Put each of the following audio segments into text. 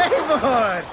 Eivor!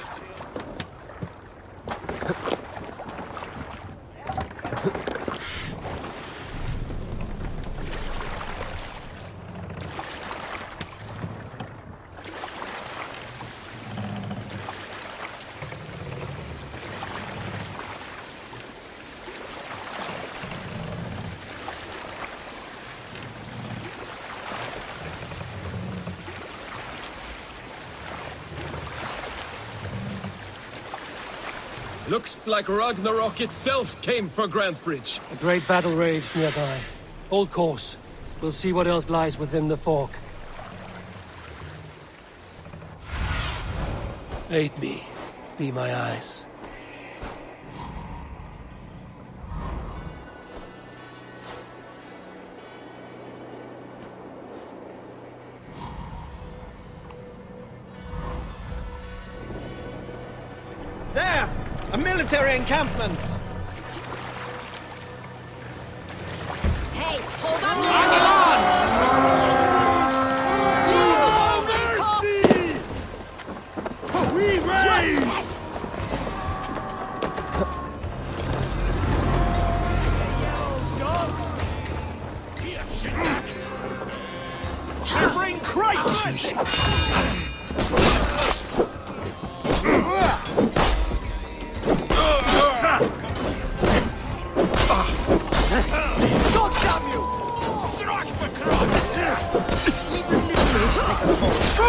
Looks like Ragnarok itself came for Grantbridge. A great battle raged nearby. Hold course. We'll see what else lies within the fork. Aid me. Be my eyes. There! A military encampment! Hey, hold on! Mercy! We raise! Bring Christ! God damn you! Strike for Christ! Even listeners take a hold.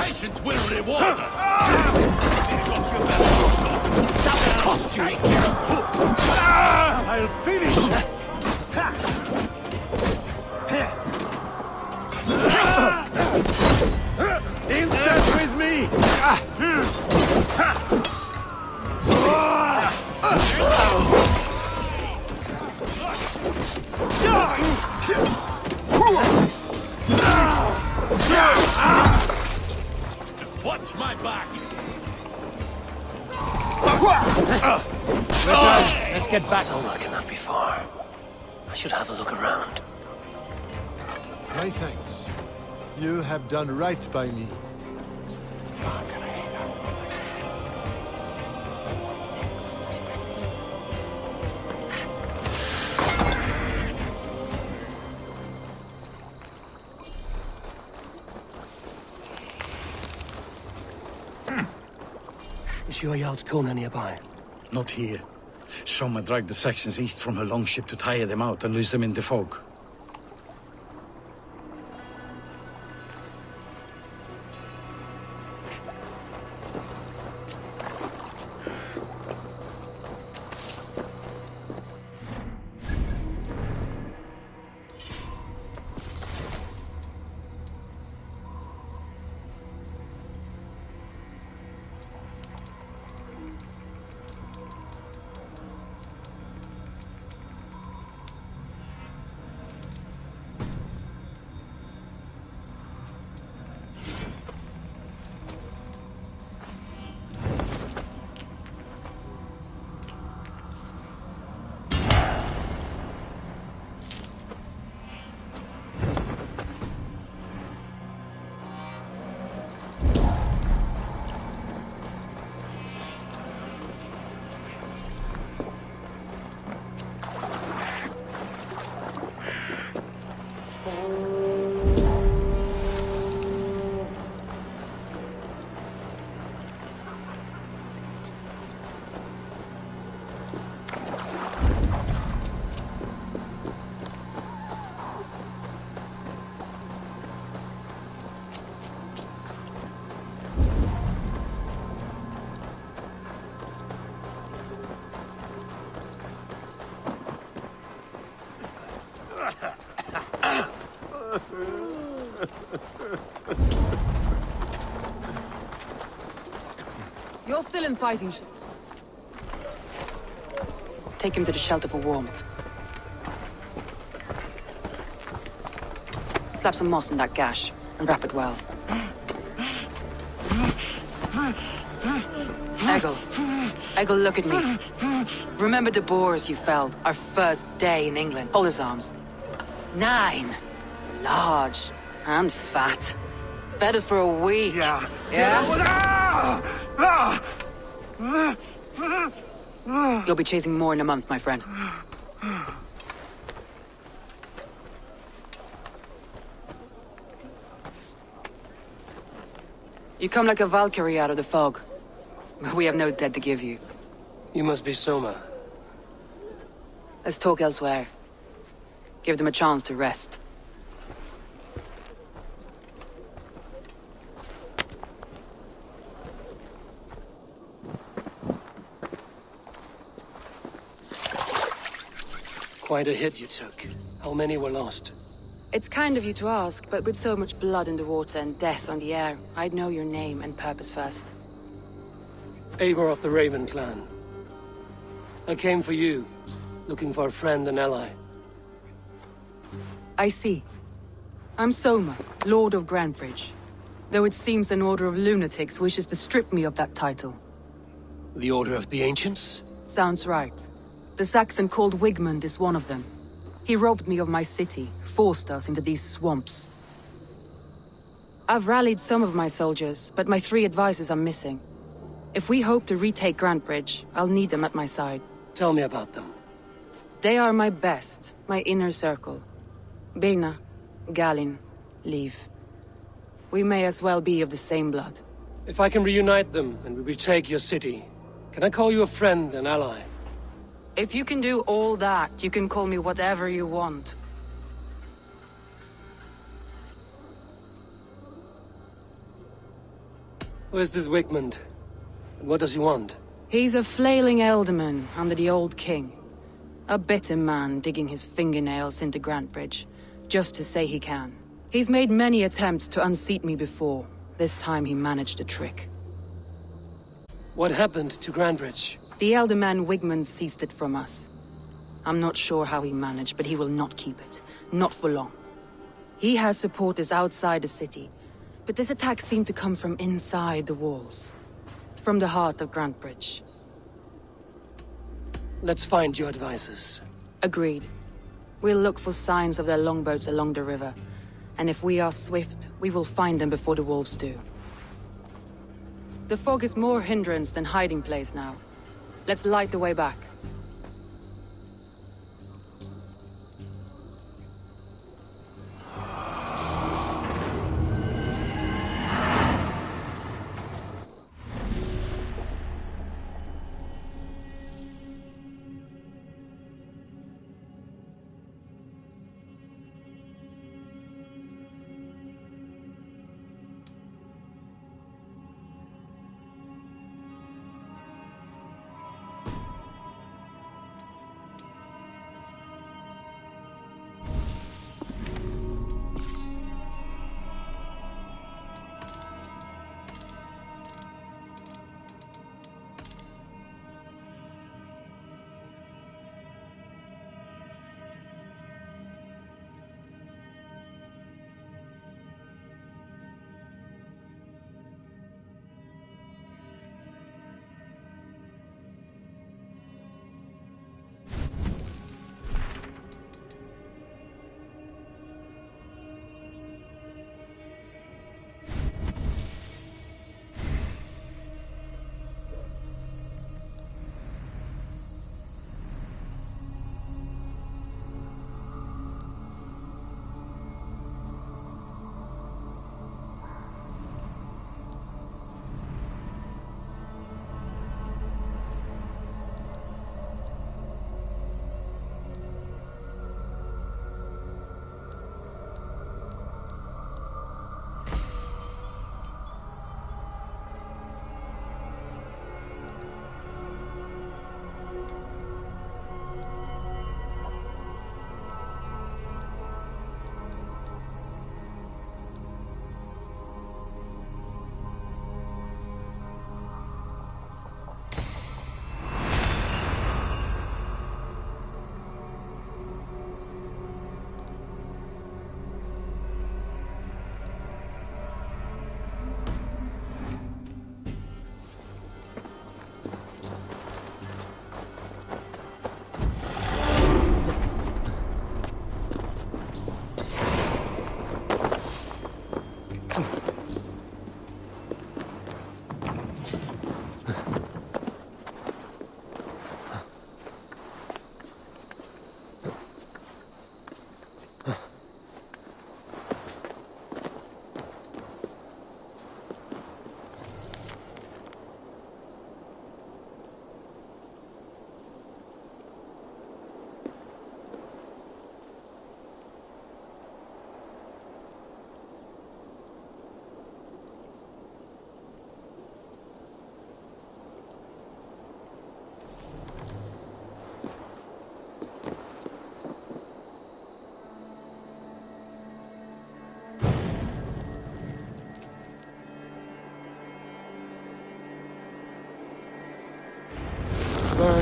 Patience will reward us. That cost you! I'll finish you! Instance with me! Just watch my back. Let's get back. Somewhere cannot be far. I should have a look around. My thanks. You have done right by me. Is your Jarl's Kona nearby? Not here. Soma dragged the Saxons east from her longship to tire them out and lose them in the fog. You're still in fighting shape. Take him to the shelter for warmth. Slap some moss in that gash and wrap it well. Eggle, look at me. Remember the boars you felled our first day in England? Hold his arms. 9. Large and fat. Fed us for a week. Yeah. Yeah? You'll be chasing more in a month, my friend. You come like a Valkyrie out of the fog. We have no dead to give you. You must be Soma. Let's talk elsewhere. Give them a chance to rest. Quite a hit you took. How many were lost? It's kind of you to ask, but with so much blood in the water and death on the air, I'd know your name and purpose first. Eivor of the Raven clan. I came for you, looking for a friend and ally. I see. I'm Soma, Lord of Grantebridge. Though it seems an order of lunatics wishes to strip me of that title. The Order of the Ancients? Sounds right. The Saxon called Wigmund is one of them. He robbed me of my city, forced us into these swamps. I've rallied some of my soldiers, but my 3 advisors are missing. If we hope to retake Grantebridge, I'll need them at my side. Tell me about them. They are my best, my inner circle. Birna, Galin, Liv. We may as well be of the same blood. If I can reunite them and we retake your city, can I call you a friend and ally? If you can do all that, you can call me whatever you want. Who is this Wigmund? And what does he want? He's a flailing elderman under the old king. A bitter man digging his fingernails into Grantebridge, just to say he can. He's made many attempts to unseat me before. This time he managed a trick. What happened to Grantebridge? The elderman Wigmund seized it from us. I'm not sure how he managed, but he will not keep it. Not for long. He has supporters outside the city, but this attack seemed to come from inside the walls. From the heart of Grantebridge. Let's find your advisors. Agreed. We'll look for signs of their longboats along the river. And if we are swift, we will find them before the wolves do. The fog is more hindrance than hiding place now. Let's light the way back.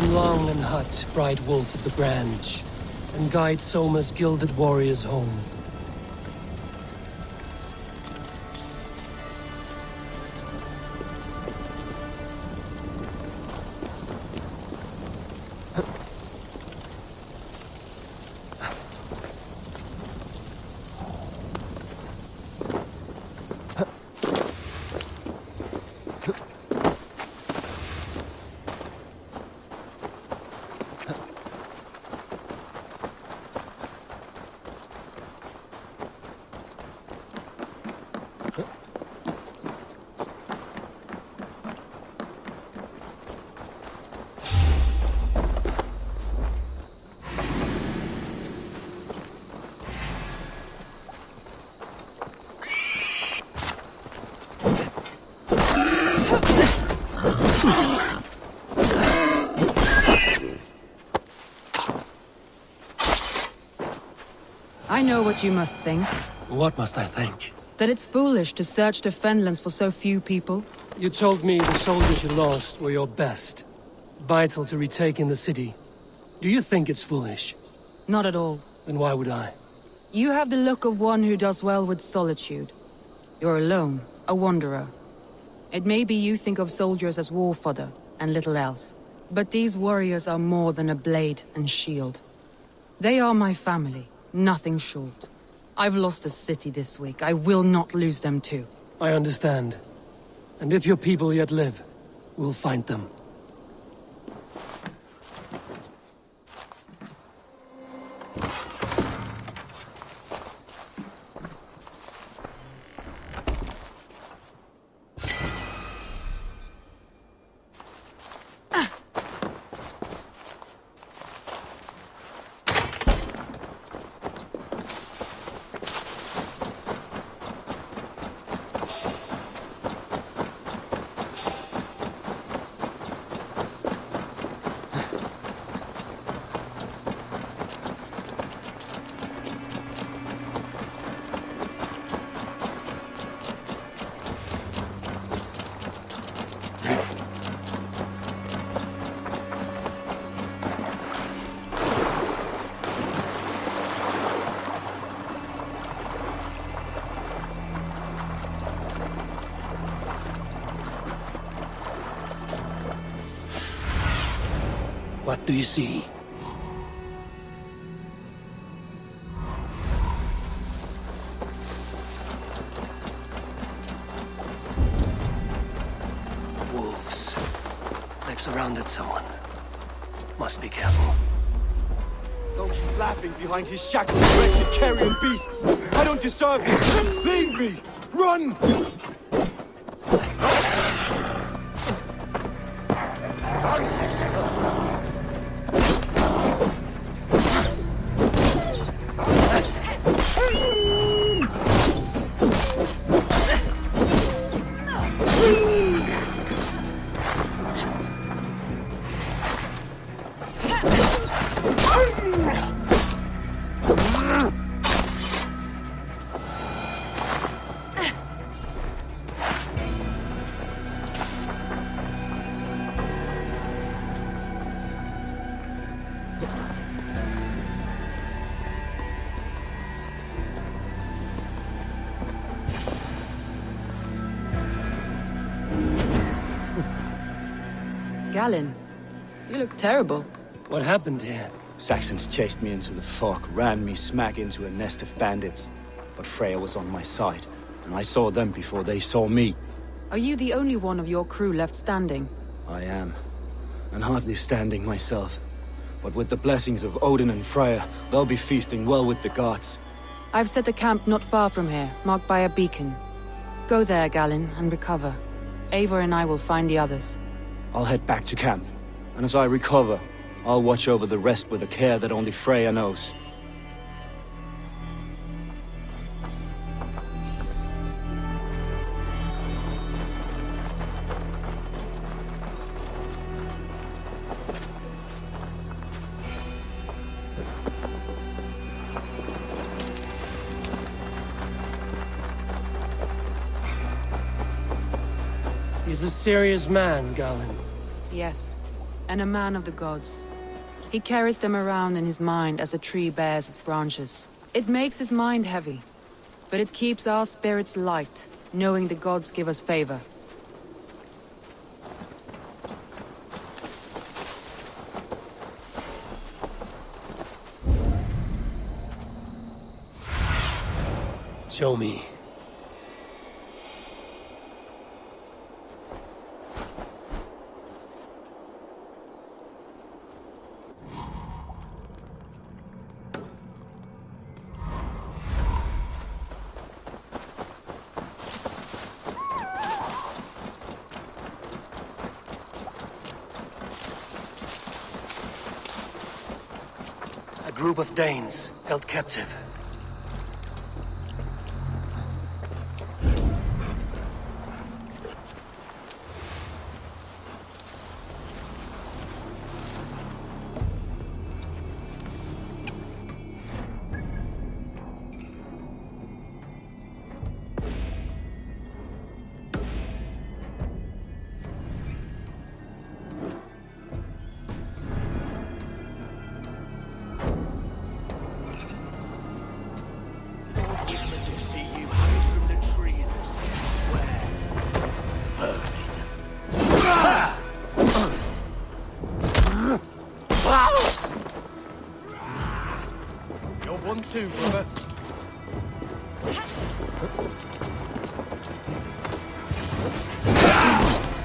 Open Long and Hut, bright wolf of the branch, and guide Soma's gilded warriors home. I know what you must think. What must I think? That it's foolish to search the Fenlands for so few people. You told me the soldiers you lost were your best. Vital to retaking the city. Do you think it's foolish? Not at all. Then why would I? You have the look of one who does well with solitude. You're alone, a wanderer. It may be you think of soldiers as war fodder, and little else. But these warriors are more than a blade and shield. They are my family, nothing short. I've lost a city this week. I will not lose them too. I understand. And if your people yet live, we'll find them. What do you see? Wolves. They've surrounded someone. Must be careful. Don't keep laughing behind his shackled, wretched carrion beasts! I don't deserve this! Leave me! Run! Galen, you look terrible. What happened here? Saxons chased me into the fog, ran me smack into a nest of bandits. But Freya was on my side, and I saw them before they saw me. Are you the only one of your crew left standing? I am, and hardly standing myself. But with the blessings of Odin and Freya, they'll be feasting well with the gods. I've set a camp not far from here, marked by a beacon. Go there, Galen, and recover. Eivor and I will find the others. I'll head back to camp, and as I recover, I'll watch over the rest with a care that only Freya knows. He's a serious man, Galen. Yes. and a man of the gods. He carries them around in his mind as a tree bears its branches. It makes his mind heavy, but it keeps our spirits light, knowing the gods give us favor. Show me. A group of Danes held captive. You're one too, brother.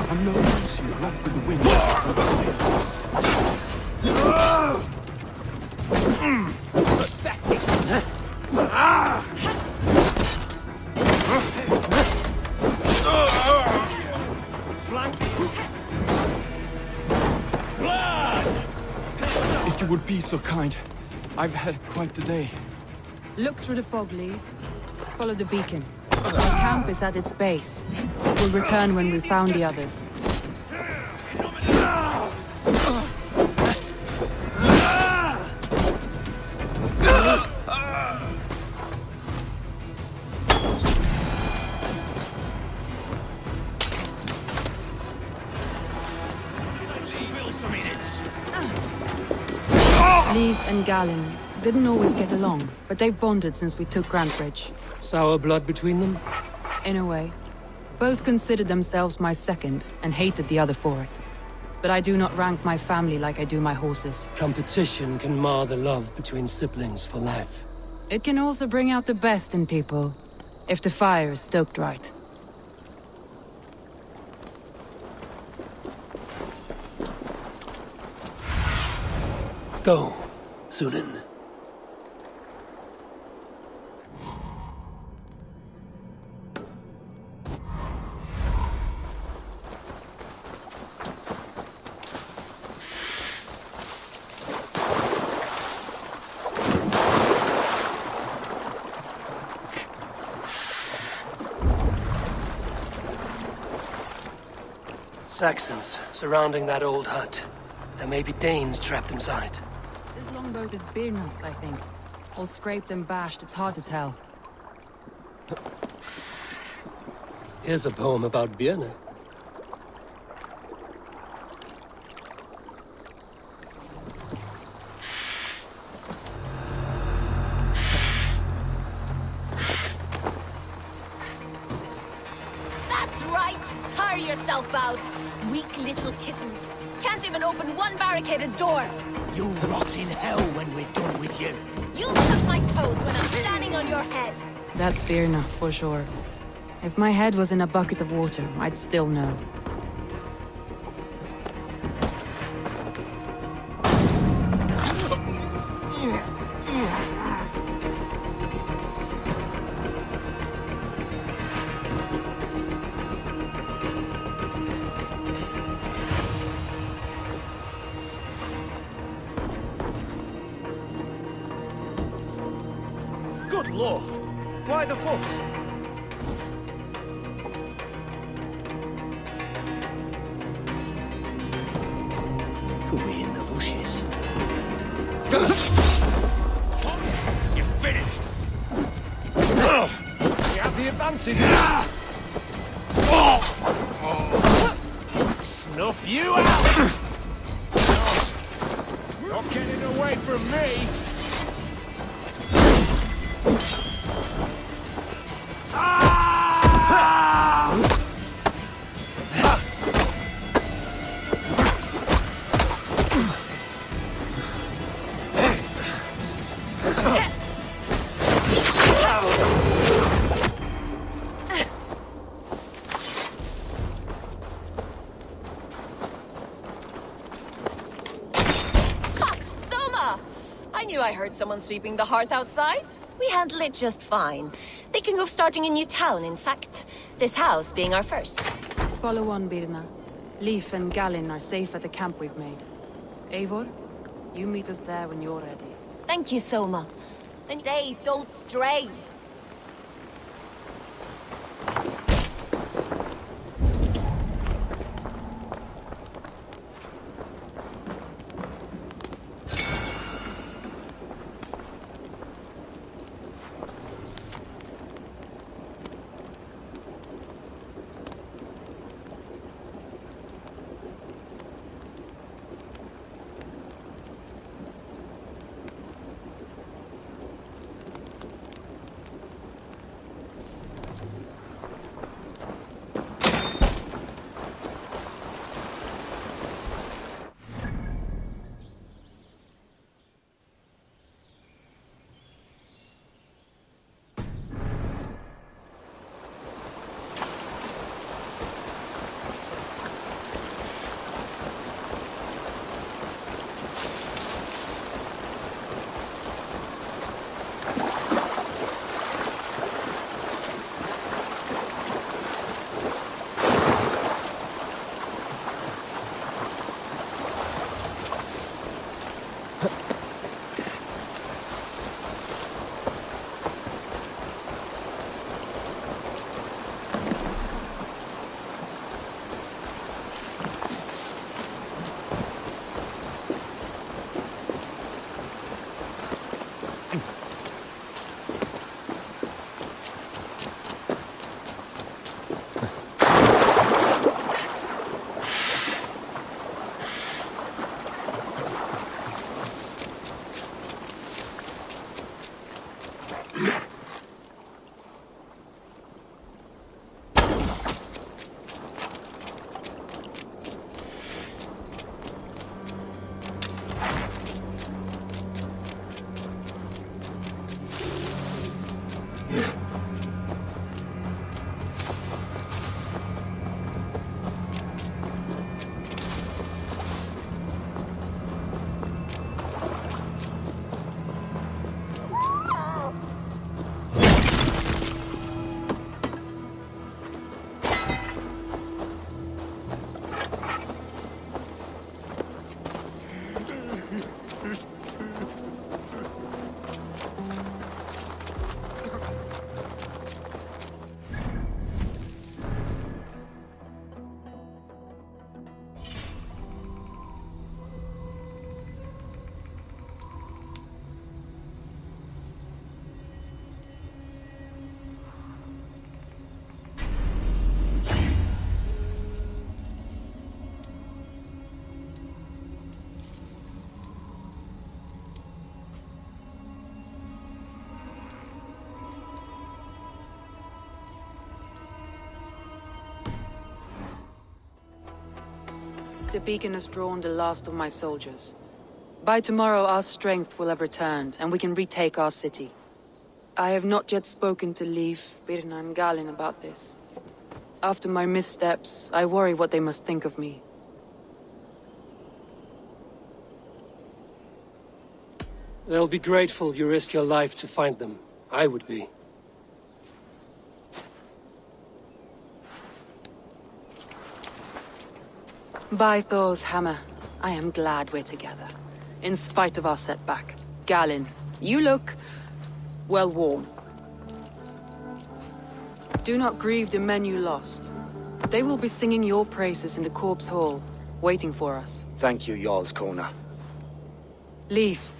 I'm no use here, not with the wind before the sails. If you would be so kind, I've had quite the day. Look through the fog, Leaf. Follow the beacon. Our camp is at its base. We'll return when we've found the others. Leif and Galen didn't always get along, but they've bonded since we took Grantbridge. Sour blood between them? In a way. Both considered themselves my second, and hated the other for it. But I do not rank my family like I do my horses. Competition can mar the love between siblings for life. It can also bring out the best in people, if the fire is stoked right. Go, Sunan. Saxons surrounding that old hut. There may be Danes trapped inside. This longboat is Birna's, I think. All scraped and bashed, it's hard to tell. Here's a poem about Birna. That's right! Tire yourself out! Weak little kittens. Can't even open one barricaded door. You'll rot in hell when we're done with you. You'll suck my toes when I'm standing on your head. That's Birna, for sure. If my head was in a bucket of water, I'd still know. Good lord! Why the fuss? Could be in the bushes. You're finished! You have the advantage. Snuff you out! for me! I knew I heard someone sweeping the hearth outside. We handle it just fine. Thinking of starting a new town, in fact. This house being our first. Follow on, Birna. Leif and Galin are safe at the camp we've made. Eivor, you meet us there when you're ready. Thank you, Soma. Stay, don't stray. The beacon has drawn the last of my soldiers. By tomorrow, our strength will have returned, and we can retake our city. I have not yet spoken to Leif, Birna, and Galin about this. After my missteps, I worry what they must think of me. They'll be grateful you risk your life to find them. I would be. By Thor's hammer, I am glad we're together. In spite of our setback. Galin, you look... well worn. Do not grieve the men you lost. They will be singing your praises in the Corpse Hall, waiting for us. Thank you, Jarl's Kona. Leif,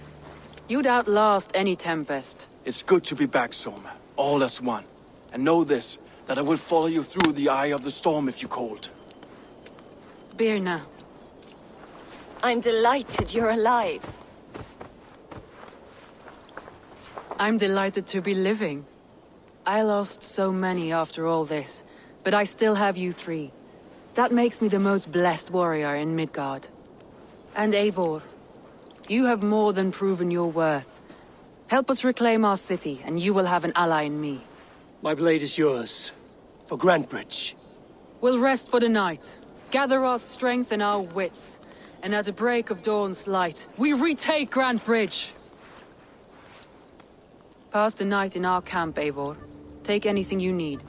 you'd outlast any tempest. It's good to be back, Soma. All as one. And know this, that I will follow you through the eye of the storm if you called. Birna. I'm delighted you're alive. I'm delighted to be living. I lost so many after all this, but I still have you three. That makes me the most blessed warrior in Midgard. And Eivor, you have more than proven your worth. Help us reclaim our city, and you will have an ally in me. My blade is yours. For Grantbridge. We'll rest for the night, gather our strength and our wits, and at the break of dawn's light, we retake Grantbridge! Pass the night in our camp, Eivor. Take anything you need.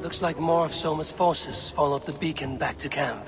Looks like more of Soma's forces followed the beacon back to camp.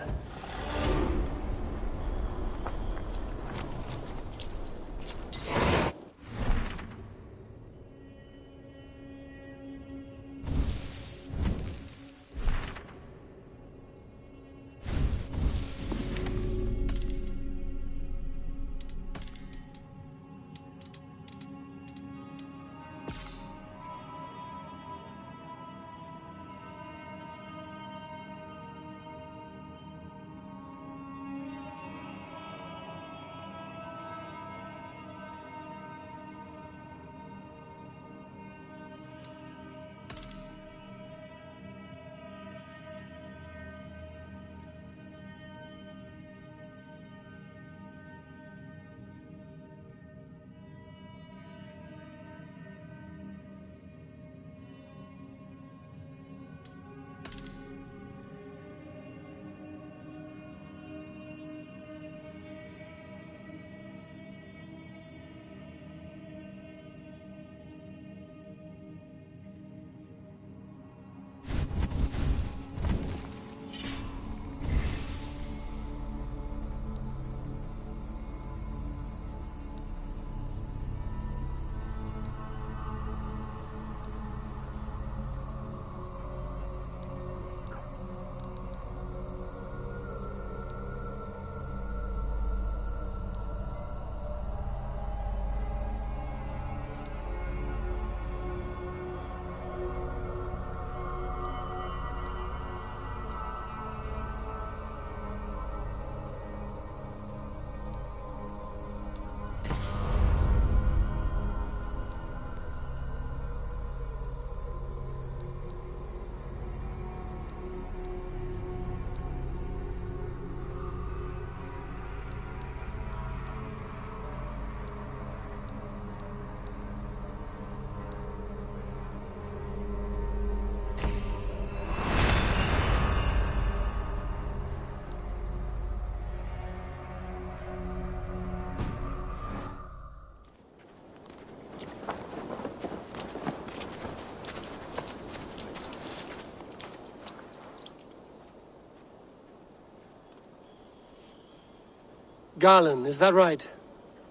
Garland, is that right?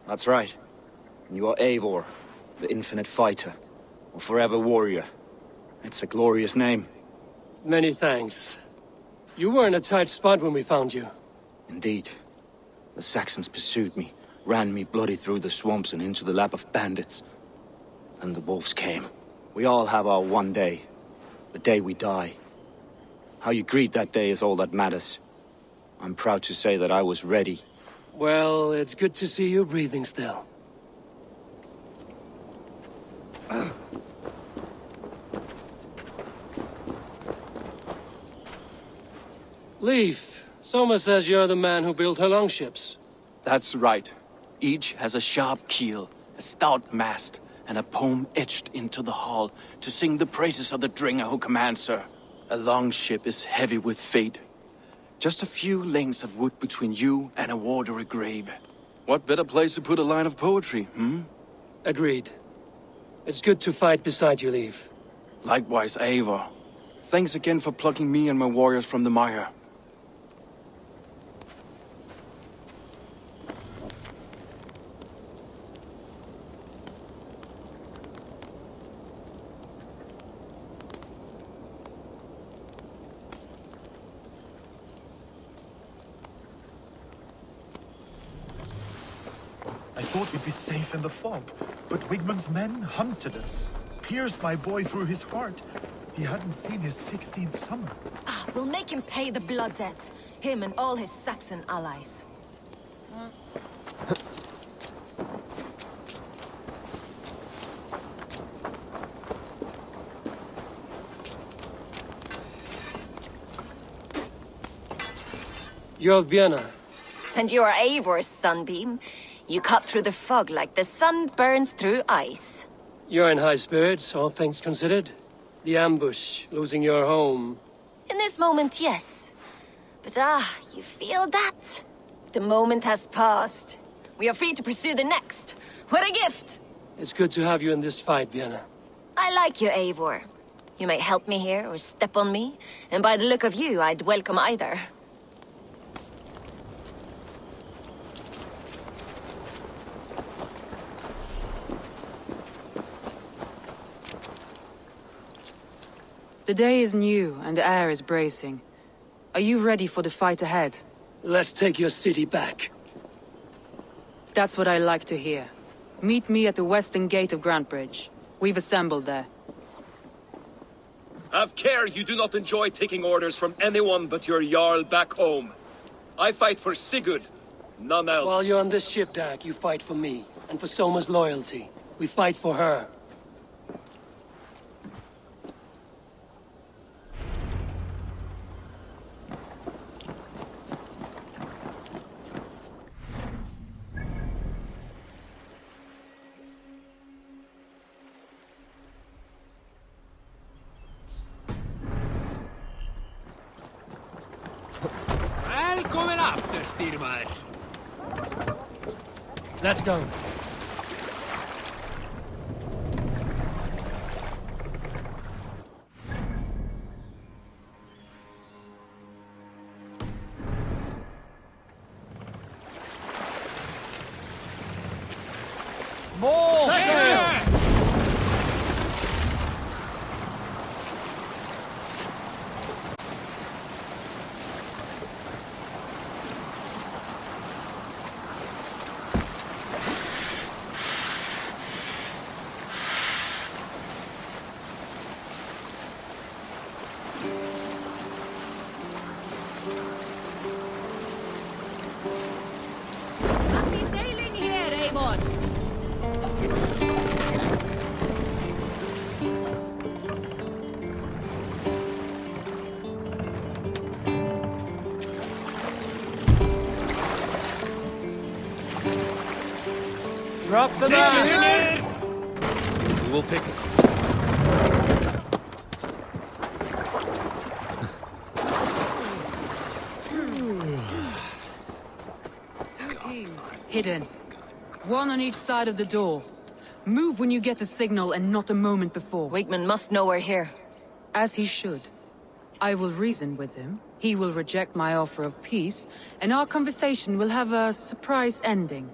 That's right. You are Eivor, the infinite fighter, or forever warrior. It's a glorious name. Many thanks. You were in a tight spot when we found you. Indeed. The Saxons pursued me, ran me bloody through the swamps and into the lap of bandits. Then the wolves came. We all have our one day. The day we die. How you greet that day is all that matters. I'm proud to say that I was ready. Well, it's good to see you breathing still. Leif, Soma says you're the man who built her longships. That's right. Each has a sharp keel, a stout mast, and a poem etched into the hull to sing the praises of the Dringer who commands her. A longship is heavy with fate. Just a few lengths of wood between you and a watery grave. What better place to put a line of poetry, hmm? Agreed. It's good to fight beside you, Leif. Likewise, Eivor. Thanks again for plucking me and my warriors from the mire. thought we'd be safe in the fog, but Wigmund's men hunted us, pierced my boy through his heart. He hadn't seen his 16th summer. We'll make him pay the blood debt. Him and all his Saxon allies. You're Vienna. And you are Eivor's sunbeam. You cut through the fog like the sun burns through ice. You're in high spirits, all things considered. The ambush, losing your home. In this moment, yes. But you feel that? The moment has passed. We are free to pursue the next. What a gift! It's good to have you in this fight, Vienna. I like you, Eivor. You may help me here or step on me, and by the look of you, I'd welcome either. The day is new, and the air is bracing. Are you ready for the fight ahead? Let's take your city back. That's what I like to hear. Meet me at the western gate of Grantbridge. We've assembled there. Have care you do not enjoy taking orders from anyone but your Jarl back home. I fight for Sigurd, none else. While you're on this ship, Dag, you fight for me, and for Soma's loyalty. We fight for her. Välkommen after, Styrmar. Let's go. More sail! Happy sailing here, Eivor! Drop the mast! We will pick it. Hidden. One on each side of the door. Move when you get the signal and not a moment before. Wigmund must know we're here. As he should. I will reason with him. He will reject my offer of peace, and our conversation will have a surprise ending.